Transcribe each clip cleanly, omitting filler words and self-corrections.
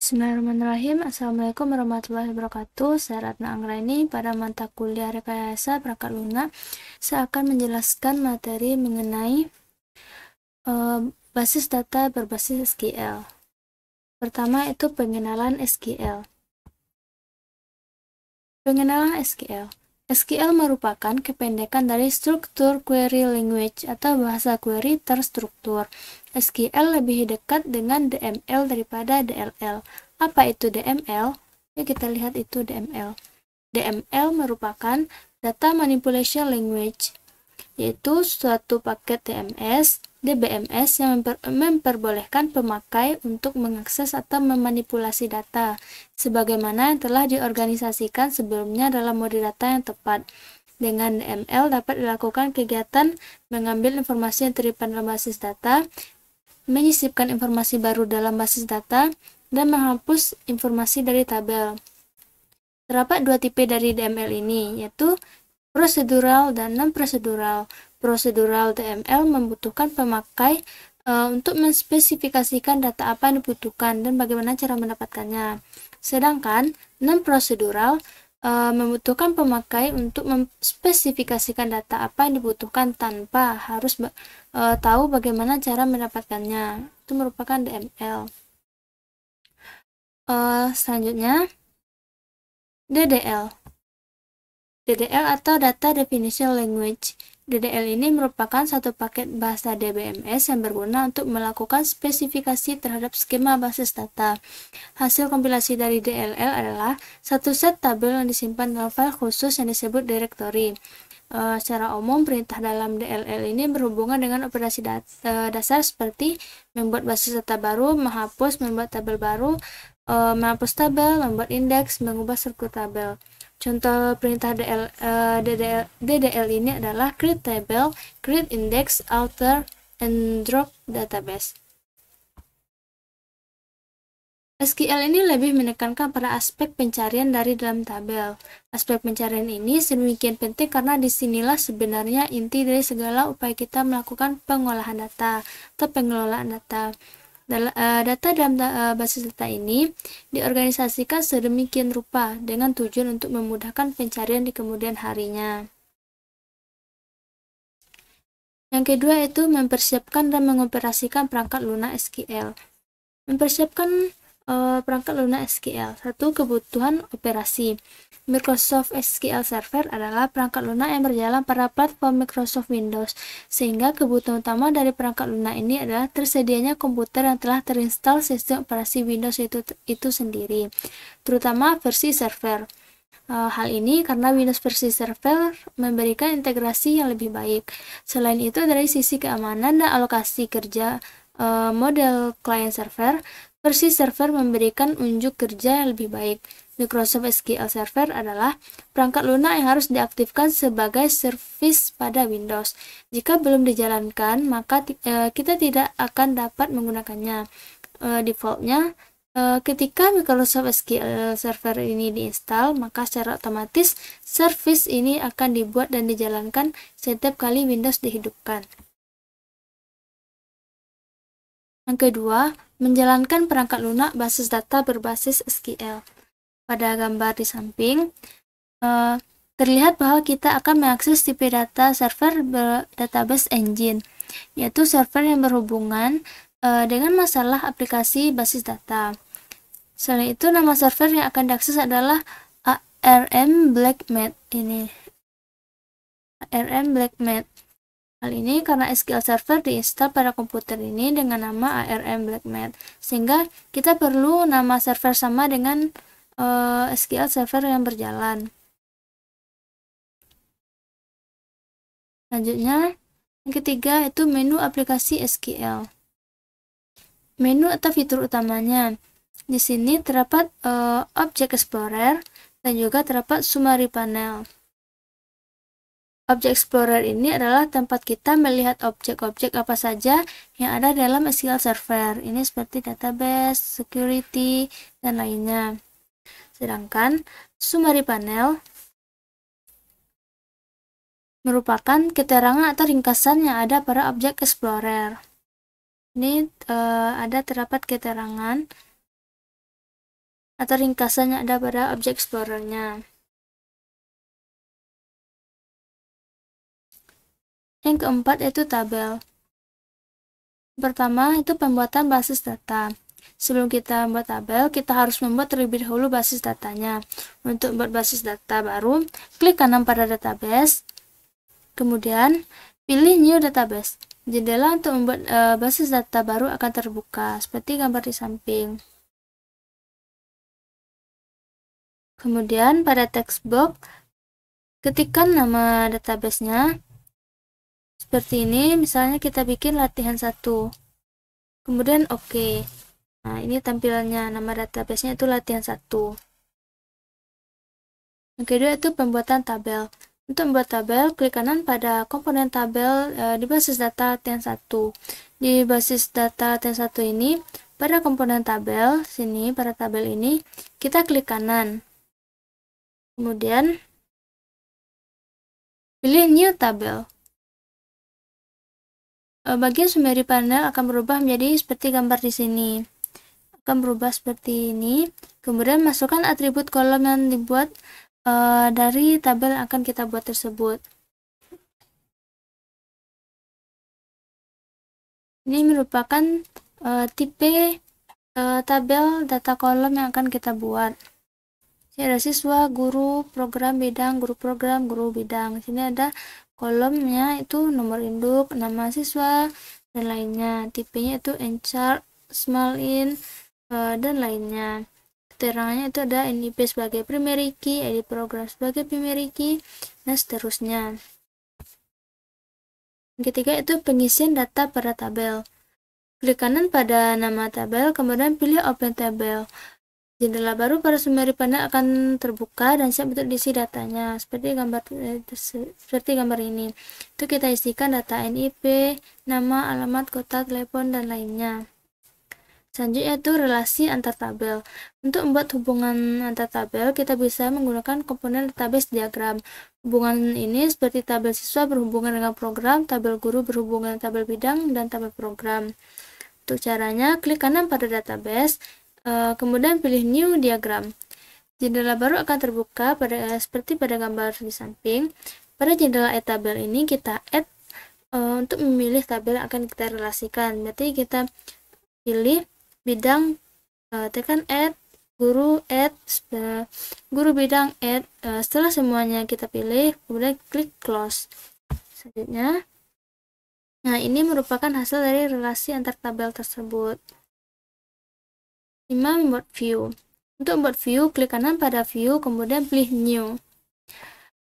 Bismillahirrahmanirrahim. Assalamualaikum warahmatullahi wabarakatuh. Saya Ratna Anggraini. Pada mata kuliah rekayasa perangkat lunak, saya akan menjelaskan materi mengenai basis data berbasis SQL. Pertama itu pengenalan SQL. Pengenalan SQL. SQL merupakan kependekan dari Structured Query Language atau bahasa query terstruktur. SQL lebih dekat dengan DML daripada DLL. Apa itu DML? Yuk kita lihat itu DML. DML merupakan Data Manipulation Language, yaitu suatu paket DBMS yang memperbolehkan pemakai untuk mengakses atau memanipulasi data, sebagaimana yang telah diorganisasikan sebelumnya dalam mode data yang tepat. Dengan DML dapat dilakukan kegiatan mengambil informasi yang tersimpan dalam basis data, menyisipkan informasi baru dalam basis data, dan menghapus informasi dari tabel. Terdapat dua tipe dari DML ini, yaitu prosedural dan non-prosedural. Prosedural DML membutuhkan pemakai untuk menspesifikasikan data apa yang dibutuhkan dan bagaimana cara mendapatkannya. Sedangkan non-prosedural membutuhkan pemakai untuk memspesifikasikan data apa yang dibutuhkan tanpa harus tahu bagaimana cara mendapatkannya. Itu merupakan DML. Selanjutnya DDL. DDL atau Data Definition Language. DDL ini merupakan satu paket bahasa DBMS yang berguna untuk melakukan spesifikasi terhadap skema basis data. Hasil kompilasi dari DLL adalah satu set tabel yang disimpan dalam file khusus yang disebut directory. Secara umum, perintah dalam DLL ini berhubungan dengan operasi dasar seperti membuat basis data baru, menghapus, membuat tabel baru, menghapus tabel, membuat indeks, mengubah struktur tabel. Contoh perintah DDL ini adalah create table, create index, alter, and drop database. SQL ini lebih menekankan pada aspek pencarian dari dalam tabel. Aspek pencarian ini sedemikian penting karena disinilah sebenarnya inti dari segala upaya kita melakukan pengolahan data atau pengelolaan data. Data dalam basis data ini diorganisasikan sedemikian rupa dengan tujuan untuk memudahkan pencarian di kemudian harinya. Yang kedua itu mempersiapkan dan mengoperasikan perangkat lunak SQL. Mempersiapkan perangkat lunak SQL. Satu, kebutuhan operasi. Microsoft SQL Server adalah perangkat lunak yang berjalan pada platform Microsoft Windows, sehingga kebutuhan utama dari perangkat lunak ini adalah tersedianya komputer yang telah terinstall sistem operasi Windows itu sendiri, terutama versi server. Hal ini karena Windows versi server memberikan integrasi yang lebih baik. Selain itu, dari sisi keamanan dan alokasi kerja model client server, versi server memberikan unjuk kerja yang lebih baik. Microsoft SQL Server adalah perangkat lunak yang harus diaktifkan sebagai service pada Windows. Jika belum dijalankan, maka kita tidak akan dapat menggunakannya. Defaultnya, ketika Microsoft SQL Server ini diinstal, maka secara otomatis service ini akan dibuat dan dijalankan setiap kali Windows dihidupkan. Yang kedua, menjalankan perangkat lunak basis data berbasis SQL. Pada gambar di samping, terlihat bahwa kita akan mengakses tipe data server database engine, yaitu server yang berhubungan dengan masalah aplikasi basis data. Selain itu, nama server yang akan diakses adalah ARM Blackmat. Ini ARM Blackmat. Hal ini karena SQL Server diinstal pada komputer ini dengan nama ARM Blackmat, sehingga kita perlu nama server sama dengan SQL Server yang berjalan. Selanjutnya, yang ketiga itu menu aplikasi SQL. Menu atau fitur utamanya. Di sini terdapat Object Explorer dan juga terdapat Summary Panel. Object Explorer ini adalah tempat kita melihat objek-objek apa saja yang ada dalam SQL Server. Ini seperti database, security, dan lainnya. Sedangkan Summary Panel merupakan keterangan atau ringkasan yang ada pada Object Explorer. Ini terdapat keterangan atau ringkasannya ada pada Object Explorer-nya. Yang keempat yaitu tabel. Pertama itu pembuatan basis data. Sebelum kita membuat tabel, kita harus membuat terlebih dahulu basis datanya. Untuk membuat basis data baru, klik kanan pada database, kemudian pilih New Database. Jendela untuk membuat basis data baru akan terbuka, seperti gambar di samping. Kemudian pada text box, ketikkan nama database-nya. Seperti ini, misalnya kita bikin latihan 1. Kemudian oke. Nah, ini tampilannya, nama database-nya itu latihan 1. Yang kedua itu pembuatan tabel. Untuk membuat tabel, klik kanan pada komponen tabel di basis data latihan 1. Di basis data latihan 1 ini, pada komponen tabel, sini pada tabel ini, kita klik kanan. Kemudian, pilih New Tabel. Bagian summary panel akan berubah menjadi seperti gambar di sini. Akan berubah seperti ini. Kemudian masukkan atribut kolom yang dibuat dari tabel yang akan kita buat tersebut. Ini merupakan tipe tabel data kolom yang akan kita buat. Sini ada siswa, guru, program bidang, guru program, guru bidang. Sini ada kolomnya itu nomor induk, nama siswa, dan lainnya. Tipenya itu nchart, small in, dan lainnya. Keterangannya itu ada NIP sebagai primary key, edit program sebagai primary key, dan seterusnya. Yang ketiga itu pengisian data pada tabel. Klik kanan pada nama tabel, kemudian pilih Open Table. Jendela baru pada summary panel akan terbuka dan siap untuk diisi datanya, seperti gambar ini. Itu kita isikan data NIP, nama, alamat, kota, telepon, dan lainnya. Selanjutnya itu relasi antar tabel. Untuk membuat hubungan antar tabel, kita bisa menggunakan komponen database diagram. Hubungan ini seperti tabel siswa berhubungan dengan program, tabel guru berhubungan dengan tabel bidang, dan tabel program. Untuk caranya, klik kanan pada database, kemudian pilih New Diagram. Jendela baru akan terbuka seperti pada gambar di samping. Pada jendela add tabel ini, kita add untuk memilih tabel yang akan kita relasikan. Berarti kita pilih bidang, tekan add, guru bidang add. Setelah semuanya kita pilih, kemudian klik close. Selanjutnya, nah ini merupakan hasil dari relasi antar tabel tersebut. 5. Membuat view. Untuk membuat view, klik kanan pada view, kemudian pilih new.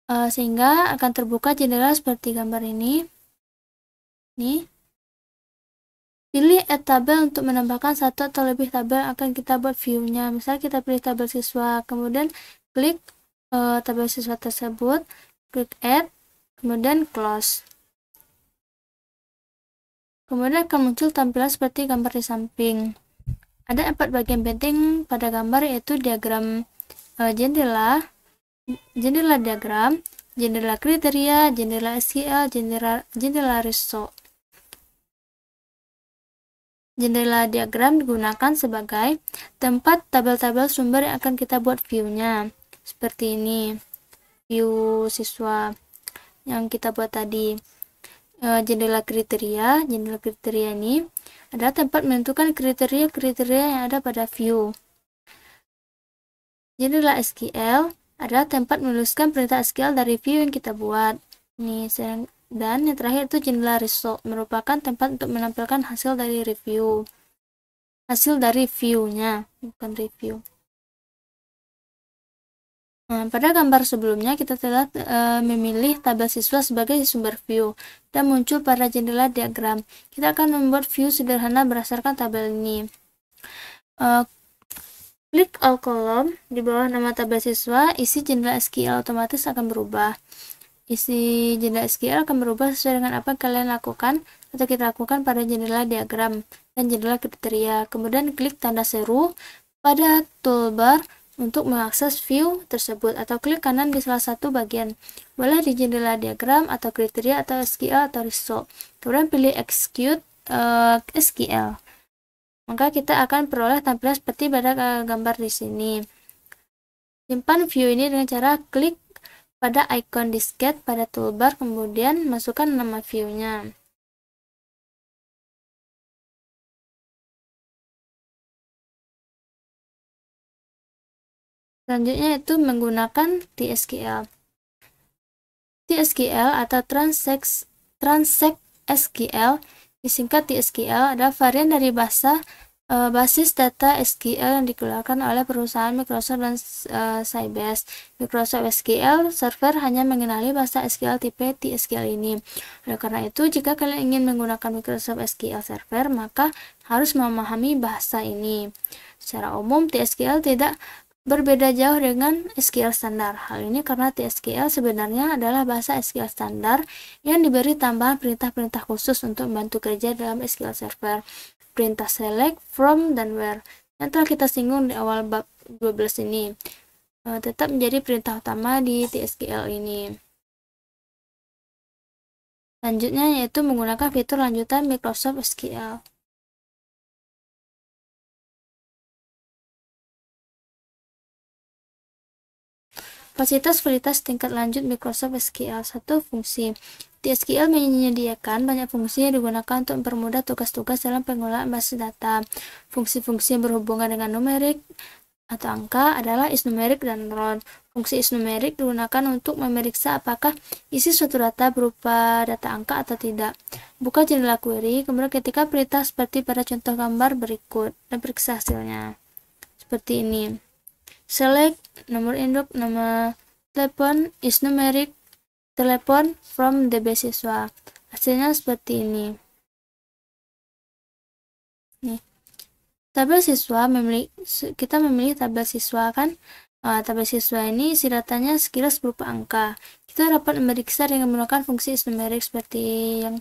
Sehingga akan terbuka jendela seperti gambar ini. Nih. Pilih add tabel untuk menambahkan satu atau lebih tabel akan kita buat view-nya. Misal kita pilih tabel siswa, kemudian klik tabel siswa tersebut, klik add, kemudian close. Kemudian akan muncul tampilan seperti gambar di samping. Ada 4 bagian penting pada gambar, yaitu diagram jendela diagram, jendela kriteria, jendela SQL, jendela result. Jendela diagram digunakan sebagai tempat tabel-tabel sumber yang akan kita buat view-nya. Seperti ini, view siswa yang kita buat tadi. Jendela kriteria ini adalah tempat menentukan kriteria-kriteria yang ada pada view. Jendela SQL adalah tempat menuliskan perintah SQL dari view yang kita buat. Dan yang terakhir itu jendela result, merupakan tempat untuk menampilkan hasil dari review. Hasil dari view-nya, bukan review. Nah, pada gambar sebelumnya kita telah memilih tabel siswa sebagai sumber view dan muncul pada jendela diagram. Kita akan membuat view sederhana berdasarkan tabel ini. Klik all column di bawah nama tabel siswa, isi jendela SQL otomatis akan berubah. Isi jendela SQL akan berubah sesuai dengan apa yang kalian lakukan atau kita lakukan pada jendela diagram dan jendela kriteria. Kemudian klik tanda seru pada toolbar untuk mengakses view tersebut, atau klik kanan di salah satu bagian. Boleh di jendela diagram atau kriteria atau SQL atau result. Kemudian pilih execute SQL. maka kita akan peroleh tampilan seperti pada gambar di sini. Simpan view ini dengan cara klik pada icon disket pada toolbar, kemudian masukkan nama view-nya. Selanjutnya itu menggunakan TSQL. TSQL atau Transact SQL, disingkat TSQL, adalah varian dari basis data SQL yang dikeluarkan oleh perusahaan Microsoft dan Sybase. Microsoft SQL Server hanya mengenali bahasa SQL tipe TSQL ini. Oleh karena itu, jika kalian ingin menggunakan Microsoft SQL Server, maka harus memahami bahasa ini. Secara umum, TSQL tidak berbeda jauh dengan SQL standar. Hal ini karena TSQL sebenarnya adalah bahasa SQL standar yang diberi tambahan perintah-perintah khusus untuk membantu kerja dalam SQL Server. Perintah select, from, dan where yang telah kita singgung di awal bab 12 ini tetap menjadi perintah utama di TSQL ini. Selanjutnya yaitu menggunakan fitur lanjutan Microsoft SQL. Fasilitas tingkat lanjut Microsoft SQL. 1. Fungsi. TSQL menyediakan banyak fungsi yang digunakan untuk mempermudah tugas-tugas dalam pengolahan basis data. Fungsi-fungsi yang berhubungan dengan numerik atau angka adalah isNumeric dan round. Fungsi isNumeric digunakan untuk memeriksa apakah isi suatu data berupa data angka atau tidak. Buka jendela query, kemudian ketika perintah seperti pada contoh gambar berikut, dan periksa hasilnya. Seperti ini. Select nomor induk, nama telepon, isNumeric, telepon from DB siswa. Hasilnya seperti ini. Nih. Tabel siswa kita memilih tabel siswa kan. Tabel siswa ini isi datanya sekilas berupa angka. Kita dapat memeriksa dengan menggunakan fungsi isNumeric seperti yang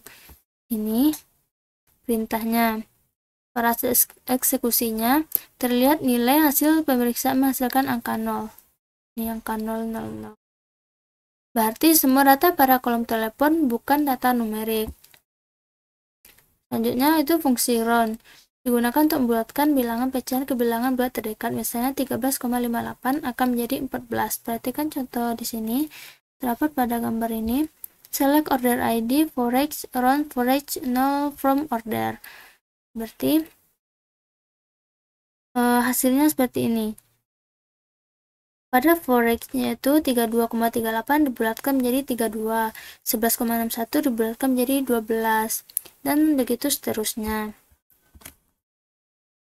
ini. Perintahnya. Pada eksekusinya, terlihat nilai hasil pemeriksaan menghasilkan angka 0. Ini angka 000. Berarti semua data pada kolom telepon bukan data numerik. Selanjutnya itu fungsi round. Digunakan untuk membulatkan bilangan pecahan ke bilangan bulat terdekat. Misalnya 13,58 akan menjadi 14. Perhatikan contoh di sini. Terdapat pada gambar ini. Select order ID for each round for each 0 from order. Berarti hasilnya seperti ini. Pada forex-nya itu 32,38 dibulatkan menjadi 32, 11,61 dibulatkan menjadi 12, dan begitu seterusnya.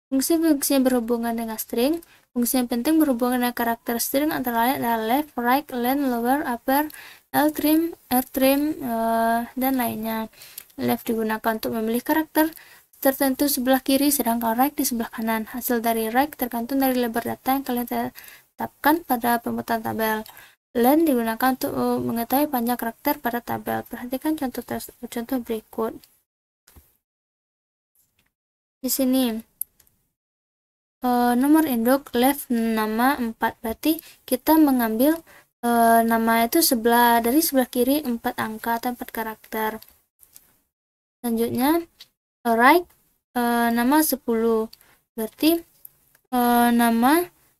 Fungsi-fungsi yang berhubungan dengan string. Fungsi yang penting berhubungan dengan karakter string antara lain adalah left, right, length, lower, upper, ltrim, rtrim, dan lainnya. Left digunakan untuk memilih karakter tertentu sebelah kiri, sedangkan right di sebelah kanan. Hasil dari right tergantung dari lebar data yang kalian tetapkan pada pemutusan tabel. Length digunakan untuk mengetahui panjang karakter pada tabel. Perhatikan contoh berikut. Di sini nomor induk left nama 4, berarti kita mengambil nama itu dari sebelah kiri 4 angka atau 4 karakter. Selanjutnya right nama 10, berarti nama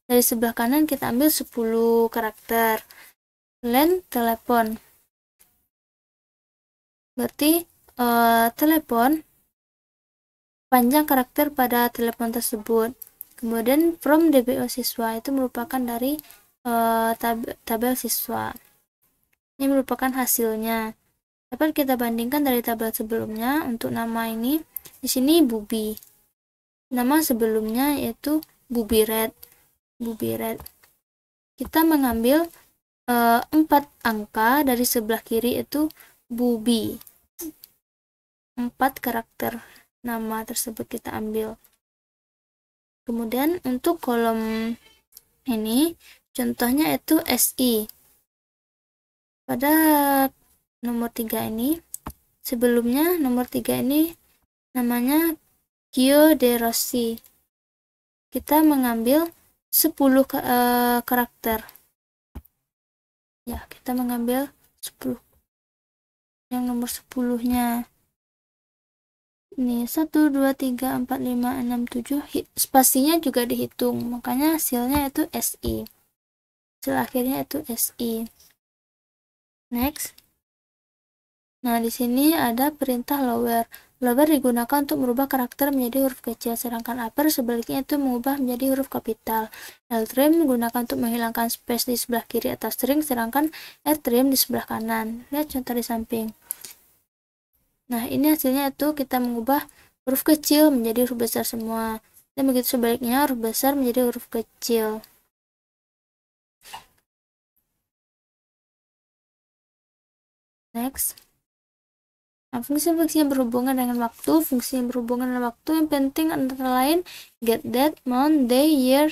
dari sebelah kanan kita ambil 10 karakter. Length telepon, berarti telepon panjang karakter pada telepon tersebut. Kemudian from DBO siswa itu merupakan dari tabel siswa. Ini merupakan hasilnya. Dapat kita bandingkan dari tabel sebelumnya. Untuk nama ini di sini Bubi. Nama sebelumnya yaitu Bubi Red. Kita mengambil 4 angka dari sebelah kiri itu Bubi. 4 karakter nama tersebut kita ambil. Kemudian untuk kolom ini contohnya itu SI. Pada nomor 3 ini, sebelumnya nomor 3 ini namanya Gio De Rossi. Kita mengambil 10 karakter. Ya, kita mengambil 10. Yang nomor 10-nya. Ini 1, 2, 3, 4, 5, 6, 7, spasinya juga dihitung, makanya hasilnya itu SI. Hasil akhirnya itu SI. Next. Nah, di sini ada perintah lower. Lower digunakan untuk merubah karakter menjadi huruf kecil, sedangkan upper sebaliknya itu mengubah menjadi huruf kapital. L-trim digunakan untuk menghilangkan space di sebelah kiri atau string, sedangkan R-trim di sebelah kanan. Lihat contoh di samping. Nah, ini hasilnya itu kita mengubah huruf kecil menjadi huruf besar semua. Dan begitu sebaliknya, huruf besar menjadi huruf kecil. Next. Nah, fungsi-fungsi yang berhubungan dengan waktu, fungsi yang berhubungan dengan waktu yang penting antara lain get date, month, day, year,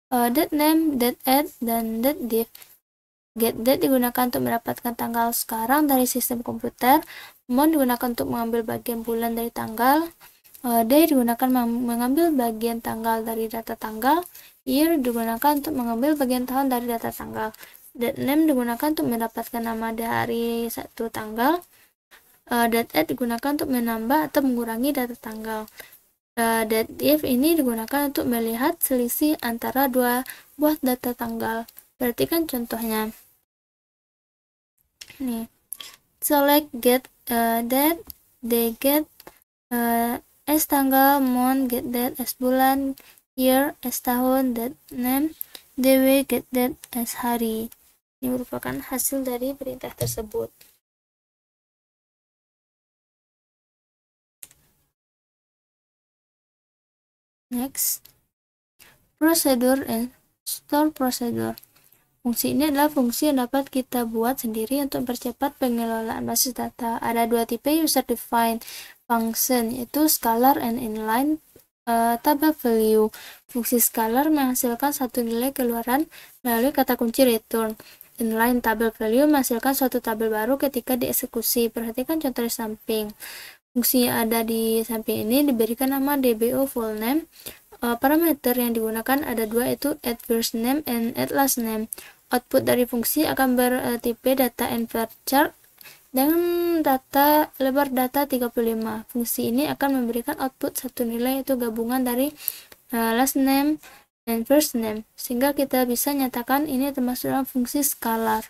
date name, date add, dan date div. Get date digunakan untuk mendapatkan tanggal sekarang dari sistem komputer. Month digunakan untuk mengambil bagian bulan dari tanggal. Day digunakan mengambil bagian tanggal dari data tanggal. Year digunakan untuk mengambil bagian tahun dari data tanggal. Date name digunakan untuk mendapatkan nama dari satu tanggal. Date add digunakan untuk menambah atau mengurangi data tanggal. Date div ini digunakan untuk melihat selisih antara dua buah data tanggal. Perhatikan contohnya. Nih, select get date, day get S tanggal, month get date, S bulan, year S tahun, date name, DW get date, S hari. Ini merupakan hasil dari perintah tersebut. Next, procedure and store procedure. Fungsi ini adalah fungsi yang dapat kita buat sendiri untuk mempercepat pengelolaan basis data. Ada dua tipe user defined function, yaitu scalar and inline table value. Fungsi scalar menghasilkan satu nilai keluaran melalui kata kunci return. Inline table value menghasilkan suatu tabel baru ketika dieksekusi. Perhatikan contoh di samping. Fungsi yang ada di samping ini diberikan nama DBO full name. Parameter yang digunakan ada dua, yaitu add first name and add last name. Output dari fungsi akan bertipe data and varchar dengan data lebar data 35. Fungsi ini akan memberikan output satu nilai, yaitu gabungan dari last name dan first name, sehingga kita bisa nyatakan ini termasuk dalam fungsi scalar.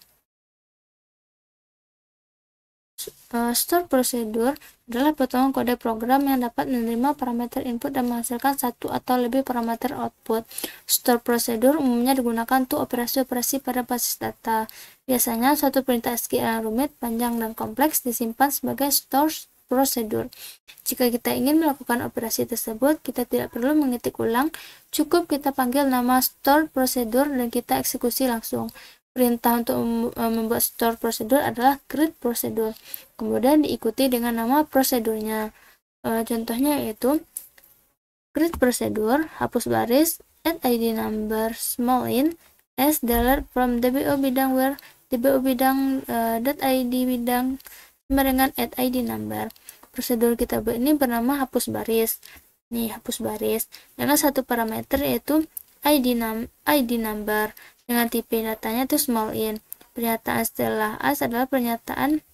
Store procedure adalah potongan kode program yang dapat menerima parameter input dan menghasilkan satu atau lebih parameter output. Store procedure umumnya digunakan untuk operasi-operasi pada basis data. Biasanya suatu perintah SQL yang rumit, panjang, dan kompleks disimpan sebagai store procedure. Jika kita ingin melakukan operasi tersebut, kita tidak perlu mengetik ulang, cukup kita panggil nama store procedure dan kita eksekusi langsung. Perintah untuk membuat store procedure adalah create procedure, kemudian diikuti dengan nama prosedurnya. Contohnya yaitu create procedure, hapus baris, add id number small in, as delete from dbo bidang where dbo bidang .id bidang sama dengan add id number. Prosedur kita buat ini bernama hapus baris. Nih, hapus baris dengan satu parameter yaitu id number. Dengan tipe datanya itu small in. Pernyataan setelah as adalah pernyataan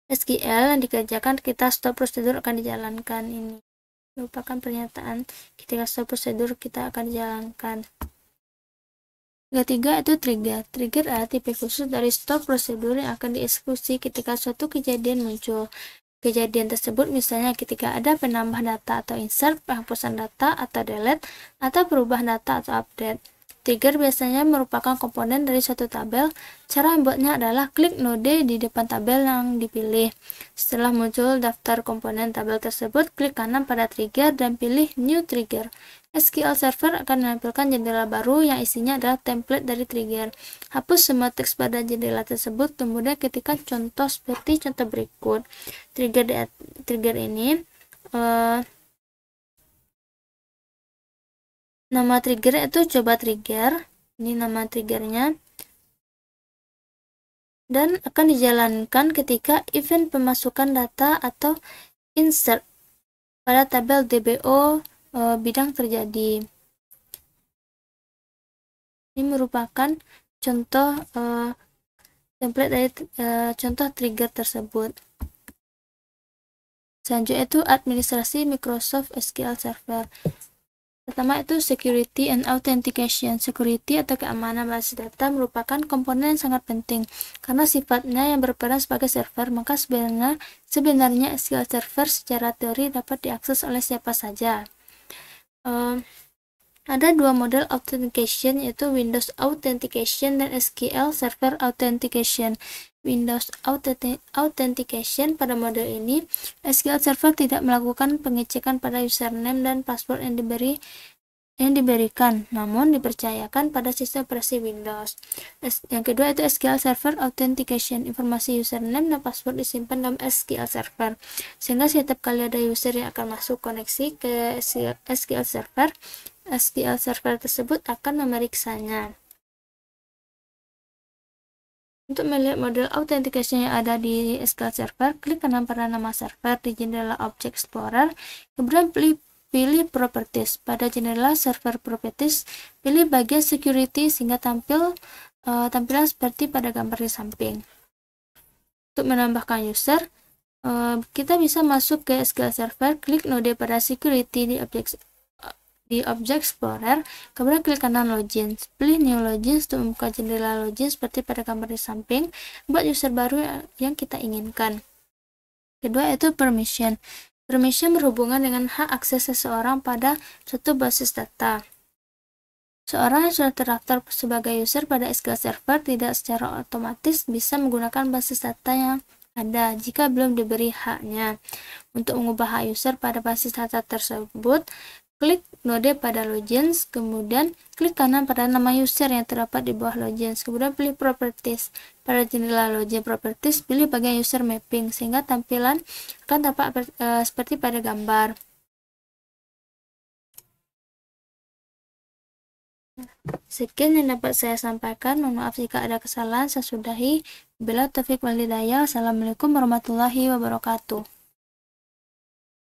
SQL yang dikerjakan ketika stop prosedur akan dijalankan. Ini merupakan pernyataan ketika stop prosedur kita akan dijalankan. Ketiga itu trigger. Trigger adalah tipe khusus dari stop prosedur yang akan dieksekusi ketika suatu kejadian muncul. Kejadian tersebut misalnya ketika ada penambah data atau insert, penghapusan data atau delete, atau perubahan data atau update. Trigger biasanya merupakan komponen dari suatu tabel. Cara membuatnya adalah klik node di depan tabel yang dipilih. Setelah muncul daftar komponen tabel tersebut, klik kanan pada trigger dan pilih new trigger. SQL Server akan menampilkan jendela baru yang isinya adalah template dari trigger. Hapus semua teks pada jendela tersebut, kemudian ketikkan contoh seperti contoh berikut. Trigger ini nama trigger itu coba trigger. Ini nama triggernya. Dan akan dijalankan ketika event pemasukan data atau insert pada tabel DBO bidang terjadi. Ini merupakan contoh template dari contoh trigger tersebut. Selanjutnya itu administrasi Microsoft SQL Server. Pertama itu security and authentication. Security atau keamanan basis data merupakan komponen yang sangat penting karena sifatnya yang berperan sebagai server, maka sebenarnya SQL Server secara teori dapat diakses oleh siapa saja. Ada dua model authentication, yaitu Windows Authentication dan SQL Server Authentication. Windows Authentication, pada model ini SQL Server tidak melakukan pengecekan pada username dan password yang diberikan, namun dipercayakan pada sistem operasi Windows. Yang kedua itu SQL Server Authentication. Informasi username dan password disimpan dalam SQL Server, sehingga setiap kali ada user yang akan masuk koneksi ke SQL Server, SQL Server tersebut akan memeriksanya. Untuk melihat model authentication yang ada di SQL Server, klik kanan pada nama server di jendela Object Explorer, kemudian pilih Properties. Pada jendela Server Properties, pilih bagian Security sehingga tampilan seperti pada gambar di samping. Untuk menambahkan user, kita bisa masuk ke SQL Server, klik node pada Security di Object Explorer, kemudian klik kanan Login. Pilih New Login untuk membuka jendela login seperti pada gambar di samping, buat user baru yang kita inginkan. Kedua itu Permission. Permission berhubungan dengan hak akses seseorang pada suatu basis data. Seorang yang sudah terdaftar sebagai user pada SQL Server tidak secara otomatis bisa menggunakan basis data yang ada jika belum diberi haknya. Untuk mengubah hak user pada basis data tersebut, klik node pada Logins, kemudian klik kanan pada nama user yang terdapat di bawah Logins, kemudian pilih Properties. Pada jendela Login Properties, pilih bagian User Mapping, sehingga tampilan akan tampak seperti pada gambar. Sekian yang dapat saya sampaikan. Mohon maaf jika ada kesalahan. Saya sudahi. Bila taufiq wal hidayah. Assalamualaikum warahmatullahi wabarakatuh.